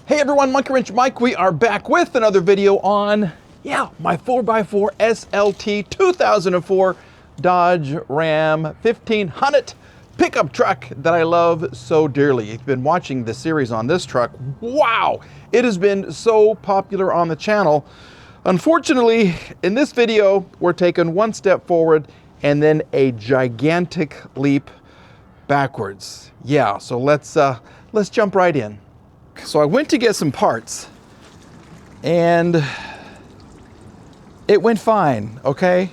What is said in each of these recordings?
Hey everyone, Monkey Wrench Mike. We are back with another video on, my 4x4 SLT 2004 Dodge Ram 1500 pickup truck that I love so dearly. If you've been watching the series on this truck, wow, it has been so popular on the channel. Unfortunately, in this video, we're taking one step forward and then a gigantic leap backwards. Yeah, so let's jump right in. So I went to get some parts and it went fine, okay?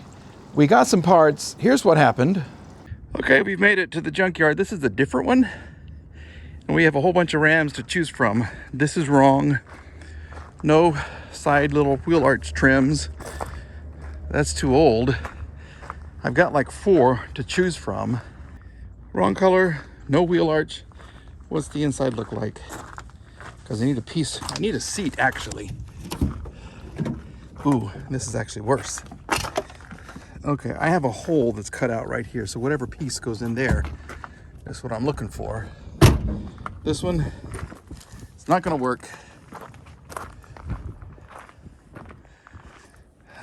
We got some parts. Here's what happened. Okay, we've made it to the junkyard. This is a different one. And we have a whole bunch of Rams to choose from. This is wrong. No side little wheel arch trims. That's too old. I've got like 4 to choose from. Wrong color, no wheel arch. What's the inside look like? Because I need a piece, I need a seat actually. Ooh, this is actually worse. Okay, I have a hole that's cut out right here, so whatever piece goes in there, that's what I'm looking for. This one, it's not gonna work.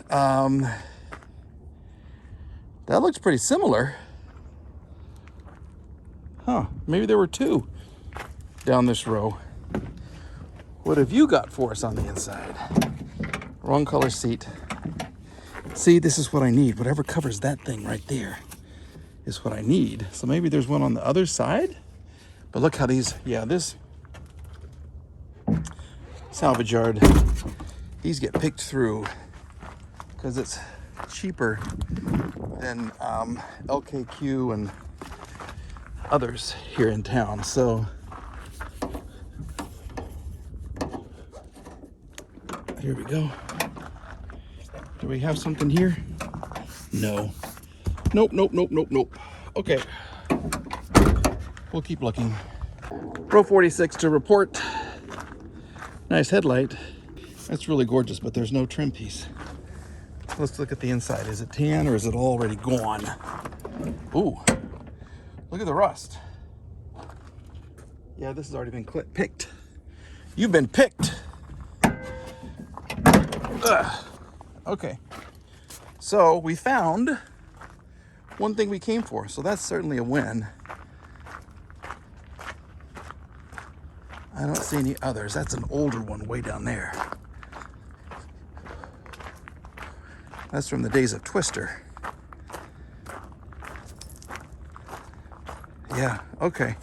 That looks pretty similar. Huh, maybe there were 2 down this row. What have you got for us on the inside? Wrong color seat. See, this is what I need. Whatever covers that thing right there is what I need. So maybe there's one on the other side. But look how these, this salvage yard, these get picked through because it's cheaper than LKQ and others here in town. So here we go. Do we have something here? No. Nope. Okay. We'll keep looking. Row 46 to report. Nice headlight. That's really gorgeous, but there's no trim piece. Let's look at the inside. Is it tan or is it already gone? Ooh, look at the rust. Yeah, this has already been picked. You've been picked. Ugh. Okay, so we found one thing we came for, so that's certainly a win. I don't see any others. That's an older one way down there. That's from the days of Twister. Yeah, okay.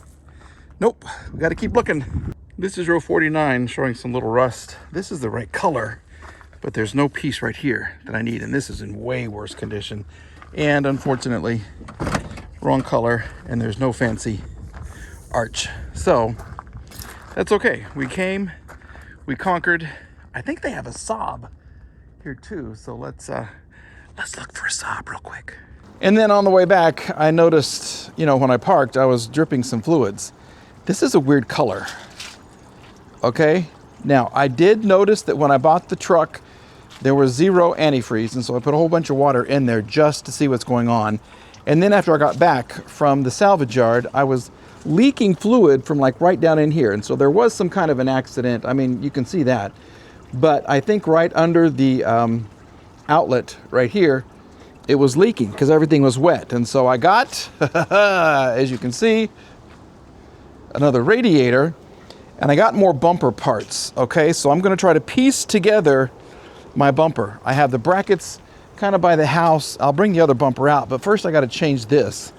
Nope, we got to keep looking. This is row 49, showing some little rust. This is the right color, but there's no piece right here that I need, and this is in way worse condition. And unfortunately, wrong color, and there's no fancy arch. So that's okay. We came, we conquered. I think they have a Saab here too, so let's look for a Saab real quick. And then on the way back, I noticed, when I parked, I was dripping some fluids. This is a weird color. Okay, now I did notice that when I bought the truck, there was 0 antifreeze, and so I put a whole bunch of water in there just to see what's going on. And then after I got back from the salvage yard, I was leaking fluid from like right down in here. And so there was some kind of an accident. I mean, you can see that. But I think right under the outlet right here, it was leaking because everything was wet. And so I got, as you can see, another radiator, and I got more bumper parts. Okay, so I'm going to try to piece together my bumper. I have the brackets kind of by the house. I'll bring the other bumper out, but first I got to change this.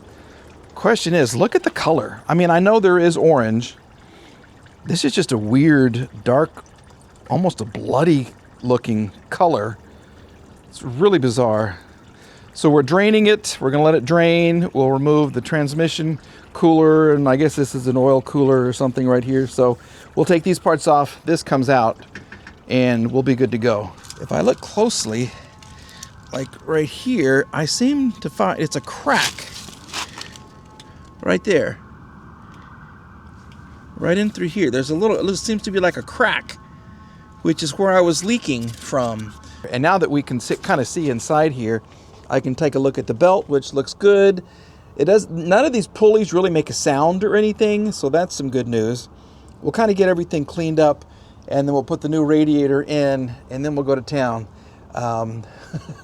Question is, look at the color. I mean, I know there is orange. This is just a weird, dark, almost a bloody looking color. It's really bizarre. So we're draining it. We're going to let it drain. We'll remove the transmission cooler, and I guess this is an oil cooler or something right here. So we'll take these parts off. This comes out, and we'll be good to go. If I look closely, like right here, I seem to find it's a crack right there. Right in through here. There's a little, it seems to be like a crack, which is where I was leaking from. And now that we can kind of see inside here, I can take a look at the belt, which looks good. None of these pulleys really make a sound or anything, so that's some good news. We'll kind of get everything cleaned up and then we'll put the new radiator in, and then we'll go to town.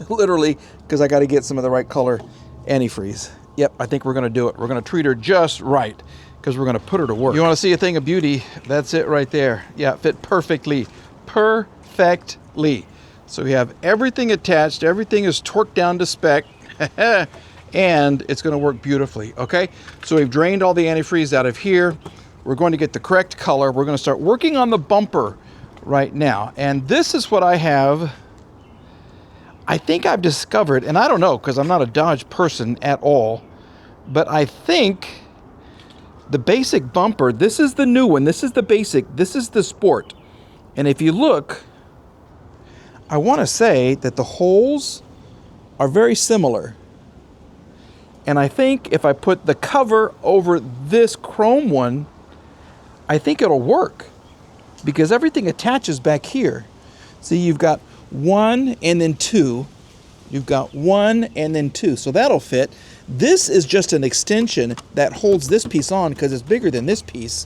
Literally, because I got to get some of the right color antifreeze. Yep, I think we're going to do it. We're going to treat her just right, because we're going to put her to work. You want to see a thing of beauty? That's it right there. Yeah, it fit perfectly. Perfectly. So we have everything attached. Everything is torqued down to spec. And it's going to work beautifully, okay? So we've drained all the antifreeze out of here. We're going to get the correct color. We're going to start working on the bumper right now. And this is what I have. I think I've discovered, and I don't know because I'm not a Dodge person at all, but I think the basic bumper, this is the new one. This is the basic. This is the sport. And if you look, I want to say that the holes are very similar. And I think if I put the cover over this chrome one, I think it'll work because everything attaches back here. See, you've got 1 and then 2. You've got 1 and then 2. So that'll fit. This is just an extension that holds this piece on because it's bigger than this piece.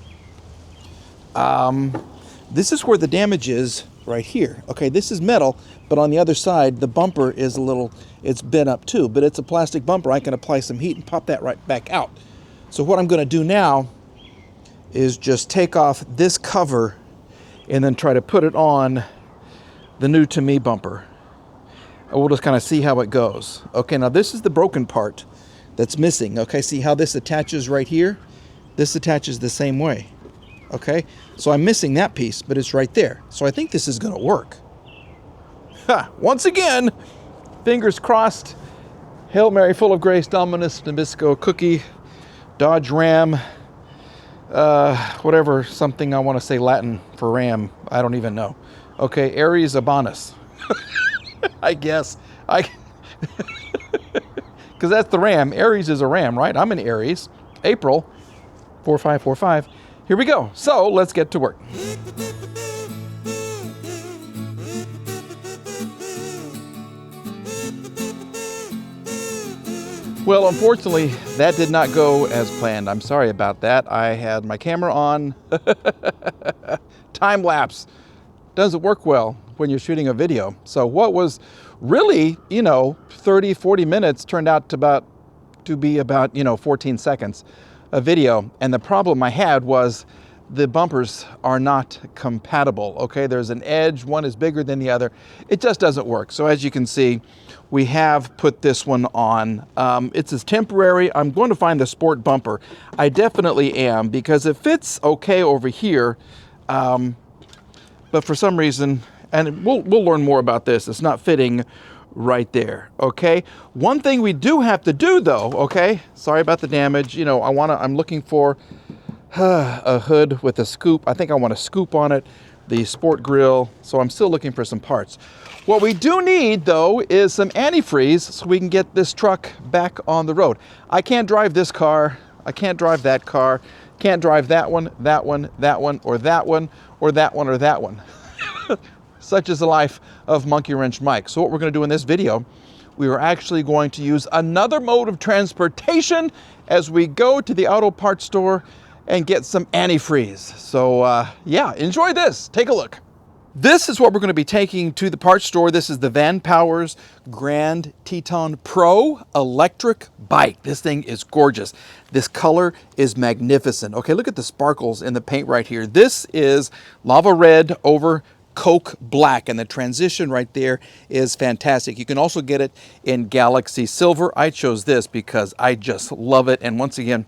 This is where the damage is right here. Okay, this is metal, but on the other side, the bumper is a little, it's bent up too, but it's a plastic bumper. I can apply some heat and pop that right back out. So what I'm going to do now is just take off this cover and then try to put it on the new to me bumper. And we'll just kind of see how it goes. Okay, now this is the broken part that's missing. Okay, see how this attaches right here? This attaches the same way. Okay, so I'm missing that piece, but it's right there. So I think this is going to work. Ha! Once again, fingers crossed. Hail Mary, full of grace, Dominus Nabisco, cookie, Dodge Ram, whatever, something I want to say Latin for Ram. I don't even know. Okay, Aries Abanus. I guess. Because that's the Ram. Aries is a Ram, right? I'm an Aries. April, 4545. Here we go. So let's get to work. Well, unfortunately, that did not go as planned. I'm sorry about that. I had my camera on. Time lapse doesn't work well when you're shooting a video. So what was really, 30, 40 minutes turned out to be about 14 seconds. A video, and the problem I had was the bumpers are not compatible. Okay, there's an edge, one is bigger than the other. It just doesn't work. So as you can see, we have put this one on. It's as temporary. I'm going to find the sport bumper. I definitely am because it fits okay over here, but for some reason, and we'll learn more about this, it's not fitting right there. Okay, one thing we do have to do though, okay, sorry about the damage, I'm looking for a hood with a scoop. I think I want a scoop on it, the sport grill, so I'm still looking for some parts. What we do need though is some antifreeze so we can get this truck back on the road. I can't drive this car, I can't drive that car, can't drive that one, that one, that one, or that one, or that one, or that one. Such is the life of Monkey Wrench Mike. So what we're going to do in this video, we are actually going to use another mode of transportation as we go to the auto parts store and get some antifreeze. So yeah, enjoy this. Take a look. This is what we're going to be taking to the parts store. This is the VanPowers Grand Teton Pro electric bike. This thing is gorgeous. This color is magnificent. Okay, look at the sparkles in the paint right here. This is lava red over Coke black, and the transition right there is fantastic. You can also get it in Galaxy Silver. I chose this because I just love it. And once again,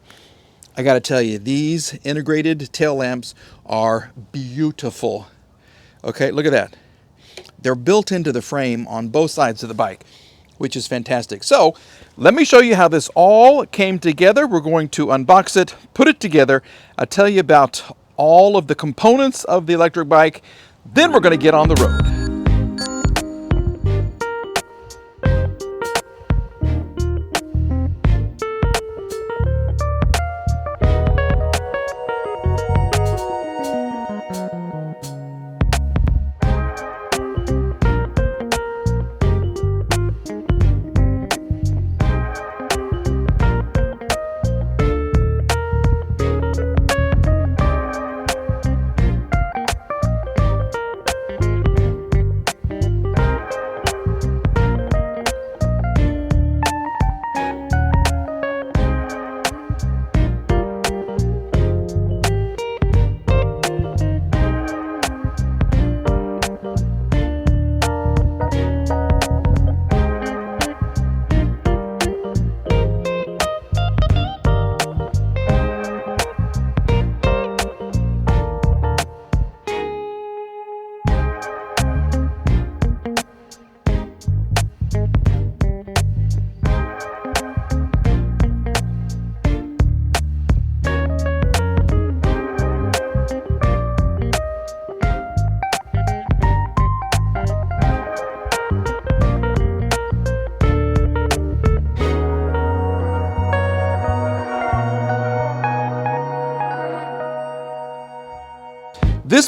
I got to tell you, these integrated tail lamps are beautiful. Okay, look at that. They're built into the frame on both sides of the bike, which is fantastic. So let me show you how this all came together. We're going to unbox it, put it together. I'll tell you about all of the components of the electric bike. Then we're going to get on the road.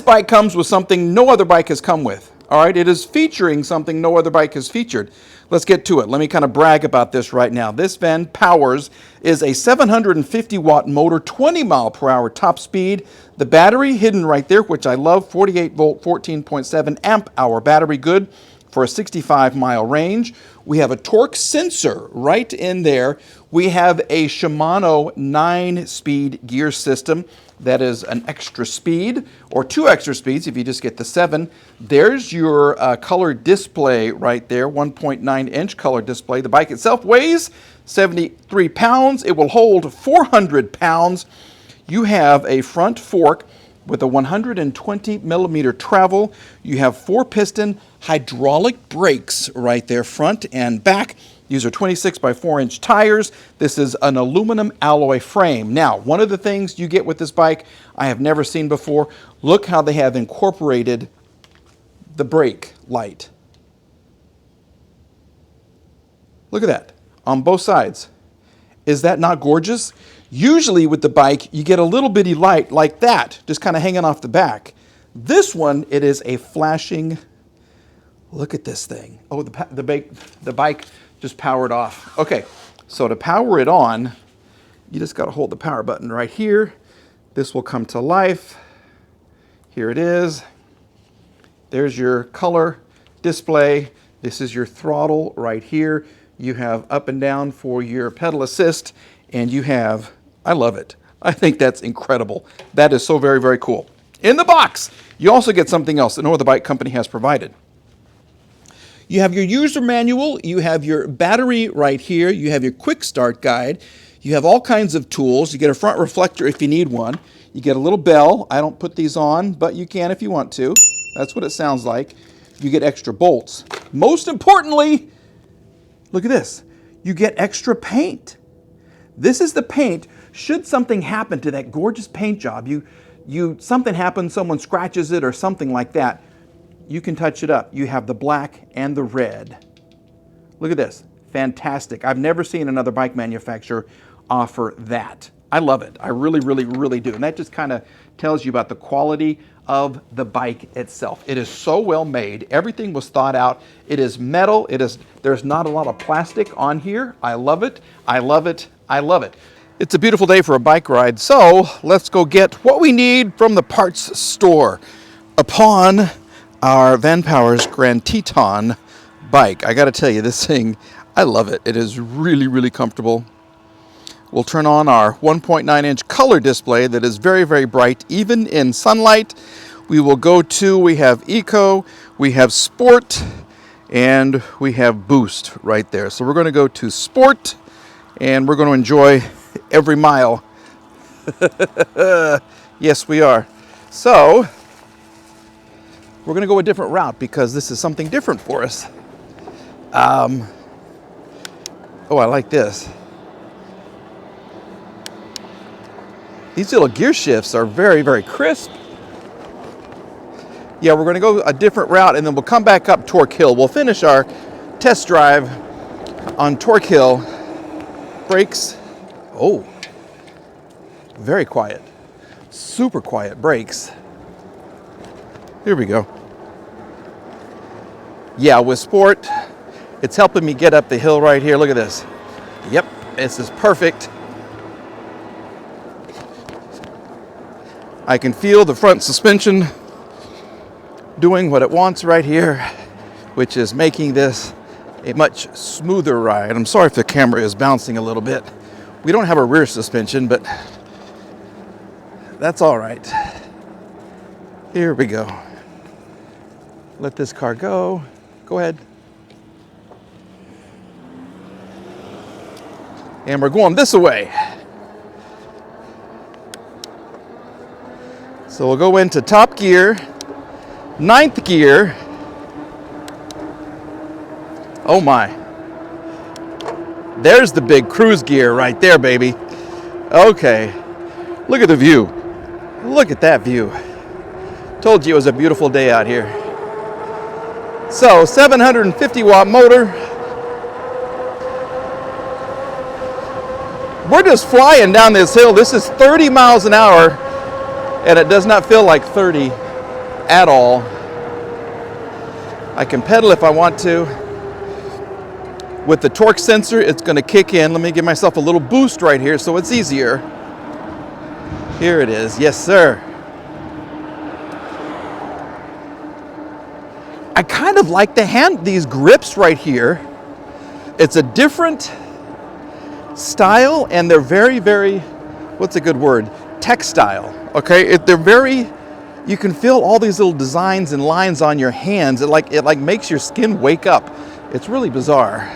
bike comes with something no other bike has come with. All right, it is featuring something no other bike has featured. Let's get to it. Let me kind of brag about this right now. This VanPowers is a 750 watt motor, 20 mile per hour top speed. The battery hidden right there, which I love, 48 volt, 14.7 amp hour battery, good for a 65 mile range. We have a torque sensor right in there. We have a Shimano 9-speed gear system. That is an extra speed, or 2 extra speeds if you just get the 7. There's your color display right there, 1.9 inch color display. The bike itself weighs 73 pounds. It will hold 400 pounds. You have a front fork with a 120 millimeter travel. You have 4-piston hydraulic brakes right there, front and back. These are 26 by 4 inch tires. This is an aluminum alloy frame. Now, one of the things you get with this bike I have never seen before, look how they have incorporated the brake light. Look at that on both sides. Is that not gorgeous? Usually with the bike, you get a little bitty light like that, just kind of hanging off the back. This one, it is a flashing, look at this thing. Oh, the bike just powered off. Okay, so to power it on, you just got to hold the power button right here. This will come to life. Here it is. There's your color display. This is your throttle right here. You have up and down for your pedal assist, and you have, I love it. I think that's incredible. That is so very, very cool. In the box, you also get something else that no other bike company has provided. You have your user manual, you have your battery right here, you have your quick start guide, you have all kinds of tools. You get a front reflector if you need one. You get a little bell. I don't put these on, but you can if you want to. That's what it sounds like. You get extra bolts. Most importantly, look at this. You get extra paint. This is the paint. Should something happen to that gorgeous paint job, something happens, someone scratches it or something like that, you can touch it up. You have the black and the red. Look at this. Fantastic. I've never seen another bike manufacturer offer that. I love it. I really, really, really do. And that just kind of tells you about the quality of the bike itself. It is so well made. Everything was thought out. It is metal. There's not a lot of plastic on here. I love it. I love it. I love it. It's a beautiful day for a bike ride. So let's go get what we need from the parts store upon our VanPowers Grand Teton bike. I got to tell you, this thing, I love it. It is really, really comfortable. We'll turn on our 1.9 inch color display that is very, very bright, even in sunlight. We will go to, we have Eco, we have Sport, and we have Boost right there. So we're going to go to Sport, and we're going to enjoy every mile. Yes, we are. So we're going to go a different route because this is something different for us. Oh, I like this. These little gear shifts are very, very crisp. Yeah, we're going to go a different route, and then we'll come back up Torque Hill. We'll finish our test drive on Torque Hill. Brakes. Oh, very quiet. Super quiet brakes. Here we go. Yeah, with Sport, it's helping me get up the hill right here. Look at this. Yep, this is perfect. I can feel the front suspension doing what it wants right here, which is making this a much smoother ride. I'm sorry if the camera is bouncing a little bit. We don't have a rear suspension, but that's all right. Here we go. Let this car go. Go ahead. And we're going this way. So we'll go into top gear, 9th gear. Oh my. There's the big cruise gear right there, baby. Okay. Look at the view. Look at that view. Told you it was a beautiful day out here. So 750 watt motor. We're just flying down this hill. This is 30 miles an hour, and it does not feel like 30. at all. I can pedal if I want to. With the torque sensor, it's going to kick in. Let me give myself a little boost right here so it's easier. Here it is. Yes, sir. I kind of like these grips right here. It's a different style, and they're very, very, what's a good word? Textile. Okay, they're very. You can feel all these little designs and lines on your hands. It like makes your skin wake up. It's really bizarre,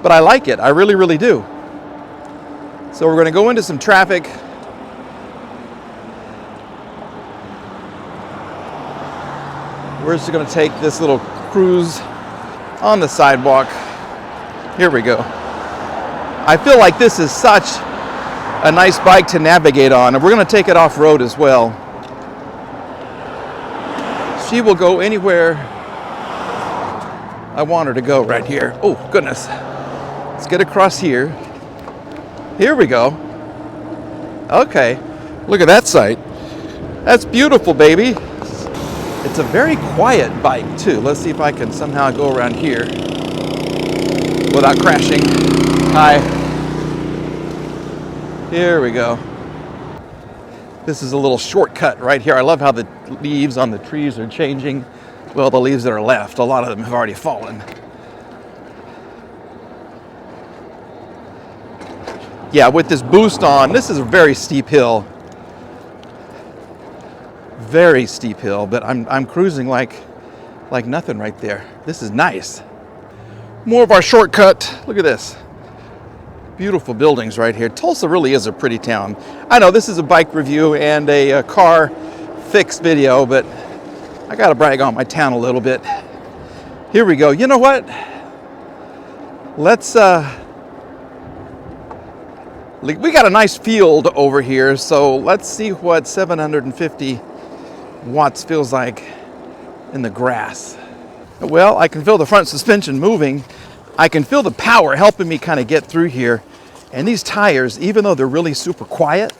but I like it. I really, really do. So we're going to go into some traffic. We're just going to take this little cruise on the sidewalk. Here we go. I feel like this is such a nice bike to navigate on, and we're going to take it off-road as well. She will go anywhere I want her to go right here. Oh, goodness. Let's get across here. Here we go. Okay. Look at that sight. That's beautiful, baby. It's a very quiet bike, too. Let's see if I can somehow go around here without crashing. Hi. Here we go. This is a little shortcut right here. I love how the leaves on the trees are changing. Well, the leaves that are left, a lot of them have already fallen. Yeah, with this boost on, this is a very steep hill. Very steep hill, but I'm cruising like nothing right there. This is nice. More of our shortcut. Look at this. Beautiful buildings right here. Tulsa really is a pretty town. I know this is a bike review and a car fix video, but I gotta brag on my town a little bit. Here we go. You know what? Let's we got a nice field over here, so let's see what 750 watts feels like in the grass. Well, I can feel the front suspension moving. I can feel the power helping me kind of get through here. And these tires, even though they're really super quiet,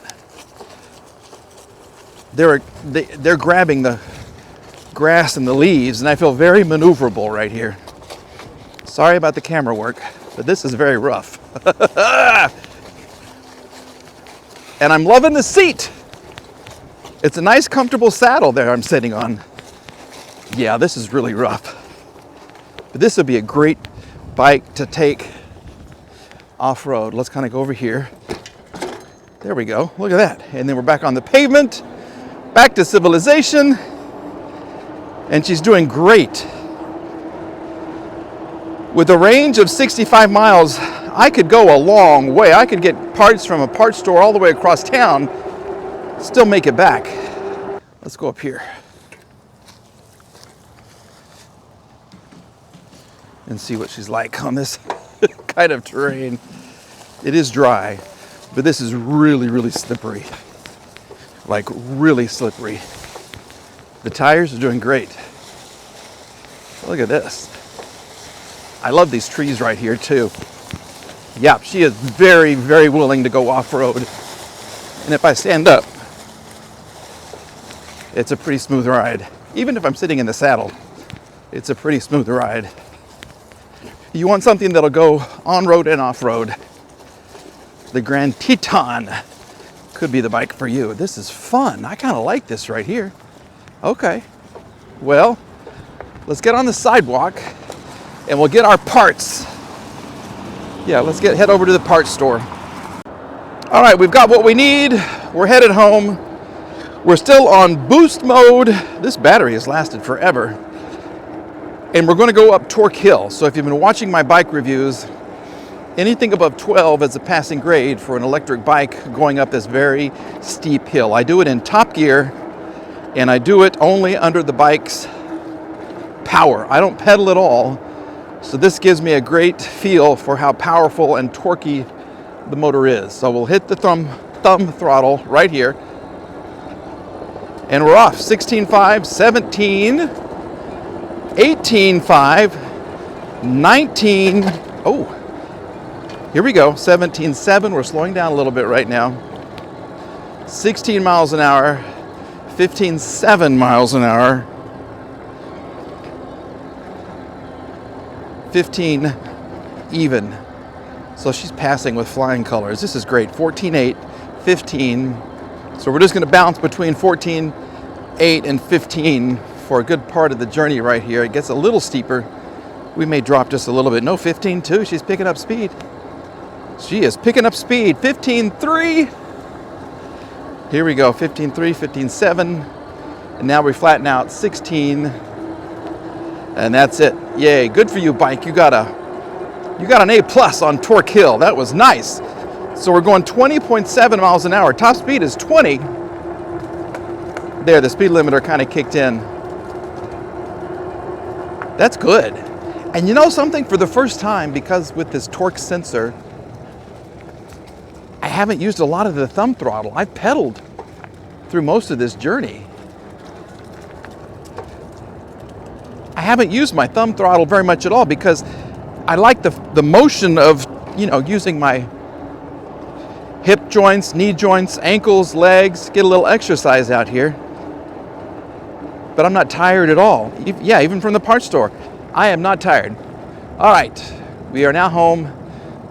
they're grabbing the grass and the leaves, and I feel very maneuverable right here. Sorry about the camera work, but this is very rough. And I'm loving the seat. It's a nice, comfortable saddle there I'm sitting on. Yeah, this is really rough. But this would be a great bike to take off-road. Let's kind of go over here. There we go. Look at that. And then we're back on the pavement, back to civilization. And she's doing great. With a range of 65 miles, I could go a long way. I could get parts from a parts store all the way across town, still make it back. Let's go up here and see what she's like on this kind of terrain. It is dry, but this is really, really slippery. Like really slippery. The tires are doing great. Look at this. I love these trees right here too. Yeah, she is very, very willing to go off-road. And if I stand up, it's a pretty smooth ride. Even if I'm sitting in the saddle, it's a pretty smooth ride. You want something that'll go on-road and off-road, the Grand Teton could be the bike for you. This is fun. I kind of like this right here. Okay, well, let's get on the sidewalk and we'll get our parts. Yeah, let's head over to the parts store. All right, we've got what we need. We're headed home. We're still on boost mode. This battery has lasted forever. And we're going to go up Torque Hill. So if you've been watching my bike reviews, anything above 12 is a passing grade for an electric bike going up this very steep hill. I do it in top gear, and I do it only under the bike's power. I don't pedal at all. So this gives me a great feel for how powerful and torquey the motor is. So we'll hit the thumb throttle right here. And we're off. 16.5, 17, 18.5, 19. Oh, here we go. 17.7. We're slowing down a little bit right now. 16 miles an hour, 15.7 miles an hour. 15 even. So she's passing with flying colors. This is great. 14.8, 15. So we're just going to bounce between 14.8 and 15 for a good part of the journey right here. It gets a little steeper. We may drop just a little bit. No, 15.2. She's picking up speed. She is picking up speed. 15.3. Here we go. 15.3, 15.7. And now we flatten out 16. And that's it. Yay. Good for you, bike. You got an A+ on Torque Hill. That was nice. So we're going 20.7 miles an hour. Top speed is 20. There, the speed limiter kind of kicked in. That's good. And you know something? For the first time, because with this torque sensor, I haven't used a lot of the thumb throttle. I've pedaled through most of this journey. I haven't used my thumb throttle very much at all because I like the motion of, using my hip joints, knee joints, ankles, legs, get a little exercise out here. But I'm not tired at all. Yeah, even from the parts store. I am not tired. All right, we are now home.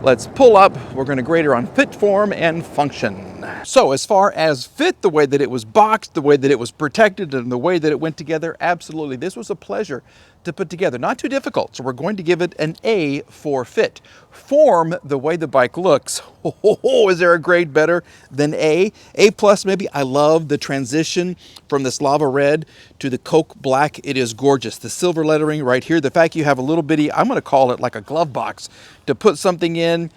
Let's pull up. We're going to grade her on fit, form, and function. So as far as fit, the way that it was boxed, the way that it was protected, and the way that it went together, absolutely. This was a pleasure to put together. Not too difficult, so we're going to give it an A for fit. Form, the way the bike looks, is there a grade better than A? A+ maybe. I love the transition from this lava red to the Coke black. It is gorgeous. The silver lettering right here, the fact you have a little bitty, I'm going to call it like a glove box to put something in.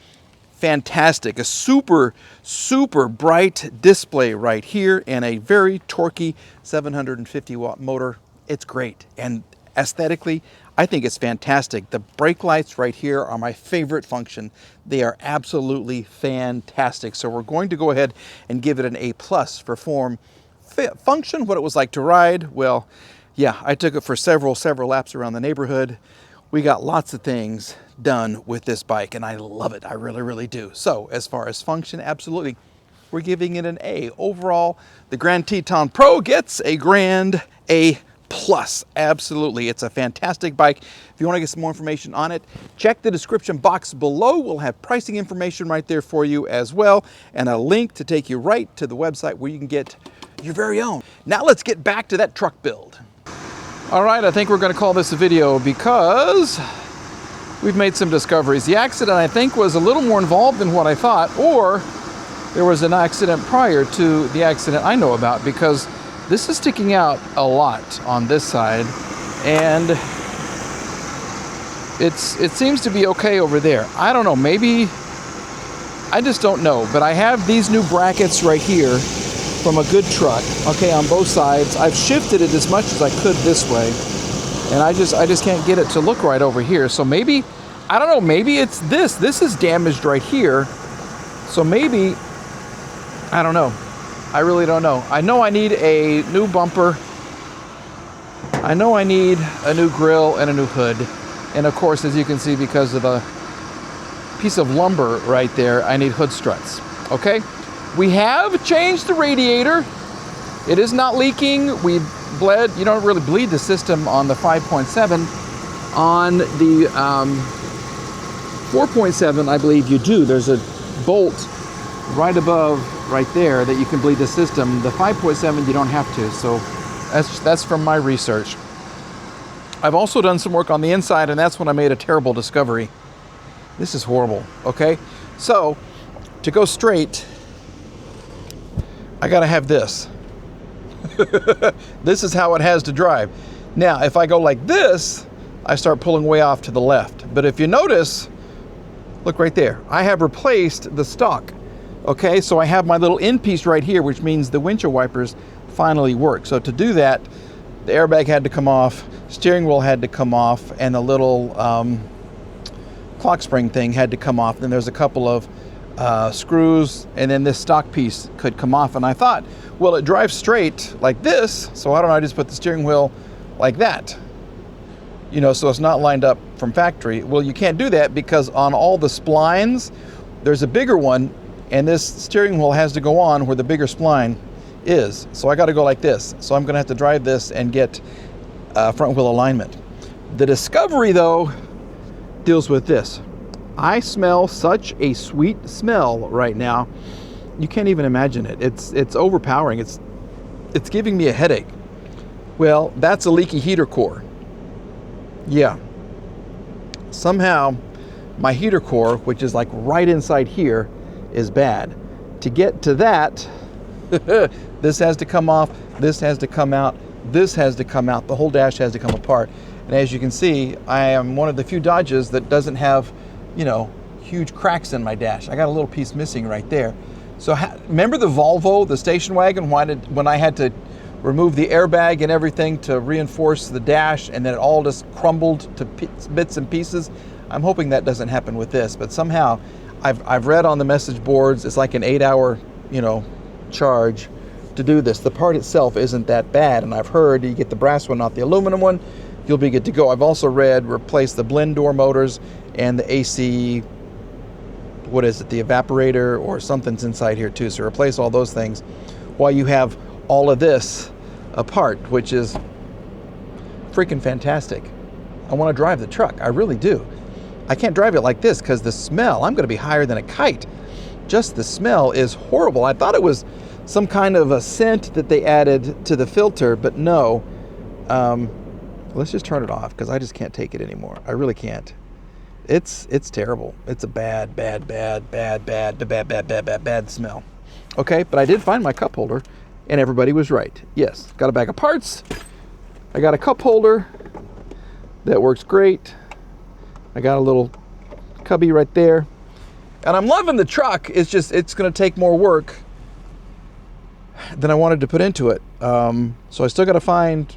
Fantastic. A super, super bright display right here and a very torquey 750 watt motor. It's great. And aesthetically, I think it's fantastic. The brake lights right here are my favorite function. They are absolutely fantastic. So we're going to go ahead and give it an A+ for form. Function, what it was like to ride, well, yeah, I took it for several laps around the neighborhood. We got lots of things done with this bike and I love it. I really, really do. So as far as function, absolutely, we're giving it an A. Overall, the Grand Teton Pro gets a grand A+. Absolutely. It's a fantastic bike. If you want to get some more information on it, check the description box below. We'll have pricing information right there for you as well, and a link to take you right to the website where you can get your very own. Now let's get back to that truck build. All right, I think we're going to call this a video because we've made some discoveries. The accident, I think, was a little more involved than what I thought, or there was an accident prior to the accident I know about, because this is sticking out a lot on this side, and it seems to be okay over there. I don't know, maybe, I just don't know, but I have these new brackets right here from a good truck, okay, on both sides. I've shifted it as much as I could this way, and I just can't get it to look right over here. So maybe, I don't know, maybe it's this. This is damaged right here, so maybe, I don't know. I really don't know. I know I need a new bumper. I know I need a new grill and a new hood. And of course, as you can see, because of the piece of lumber right there, I need hood struts, okay? We have changed the radiator. It is not leaking. We bled, you don't really bleed the system on the 5.7. On the 4.7, I believe you do. There's a bolt right above, right there, that you can bleed the system. The 5.7, you don't have to. So that's from my research. I've also done some work on the inside, and that's when I made a terrible discovery. This is horrible, okay? So, to go straight, I gotta have this. This is how it has to drive. Now, if I go like this, I start pulling way off to the left. But if you notice, look right there, I have replaced the stock. Okay, so I have my little end piece right here, which means the windshield wipers finally work. So to do that, the airbag had to come off, steering wheel had to come off, and the little clock spring thing had to come off. Then there's a couple of screws, and then this stock piece could come off. And I thought, well, it drives straight like this, so why don't I just put the steering wheel like that? You know, so it's not lined up from factory. Well, you can't do that because on all the splines, there's a bigger one, and this steering wheel has to go on where the bigger spline is. So I got to go like this. So I'm going to have to drive this and get front wheel alignment. The discovery, though, deals with this. I smell such a sweet smell right now. You can't even imagine it. It's overpowering. It's giving me a headache. Well, that's a leaky heater core. Yeah. Somehow my heater core, which is like right inside here, is bad. To get to that, this has to come off, this has to come out, this has to come out, the whole dash has to come apart. And as you can see, I am one of the few Dodges that doesn't have, you know, huge cracks in my dash. I got a little piece missing right there. So remember the Volvo, the station wagon, when I had to remove the airbag and everything to reinforce the dash, and then it all just crumbled to bits and pieces? I'm hoping that doesn't happen with this, but somehow I've read on the message boards it's like an 8-hour, you know, charge to do this. The part itself isn't that bad, and I've heard you get the brass one, not the aluminum one, you'll be good to go. I've also read replace the blend door motors and the AC, what is it, the evaporator or something's inside here too. So replace all those things while you have all of this apart, which is freaking fantastic. I want to drive the truck, I really do. I can't drive it like this because the smell, I'm going to be higher than a kite. Just the smell is horrible. I thought it was some kind of a scent that they added to the filter, but no. Let's just turn it off because I just can't take it anymore. I really can't. It's terrible. It's a bad smell. Okay, but I did find my cup holder, and everybody was right. Yes, got a bag of parts. I got a cup holder that works great. I got a little cubby right there. And I'm loving the truck. It's just, it's going to take more work than I wanted to put into it. So I still got to find,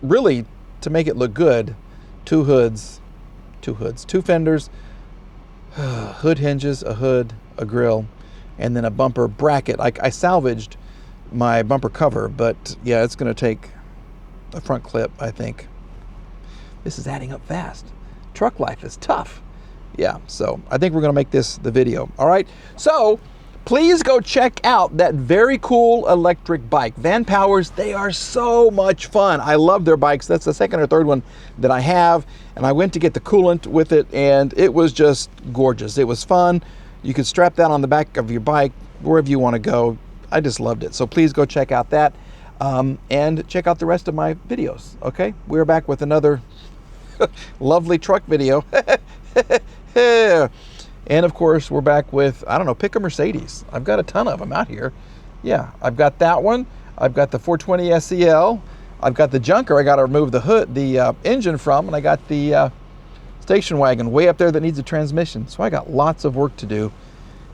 really, to make it look good, two fenders, hood hinges, a hood, a grill, and then a bumper bracket. I salvaged my bumper cover, but yeah, it's going to take a front clip, I think. This is adding up fast. Truck life is tough. Yeah, so I think we're going to make this the video. All right, so please go check out that very cool electric bike, VanPowers. They are so much fun. I love their bikes. That's the second or third one that I have, and I went to get the coolant with it, and it was just gorgeous. It was fun. You could strap that on the back of your bike wherever you want to go. I just loved it. So please go check out that, and check out the rest of my videos. Okay, we're back with another lovely truck video. And of course, we're back with, I don't know, pick a Mercedes. I've got a ton of them out here. Yeah, I've got that one. I've got the 420 SEL. I've got the junker I got to remove the hood, the engine from, and I got the station wagon way up there that needs a transmission. So I got lots of work to do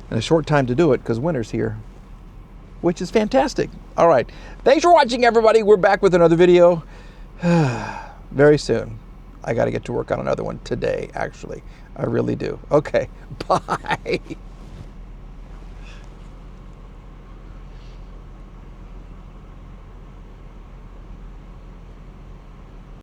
in a short time to do it because winter's here, which is fantastic. All right, thanks for watching, everybody. We're back with another video very soon. I got to get to work on another one today, actually. I really do. Okay, bye.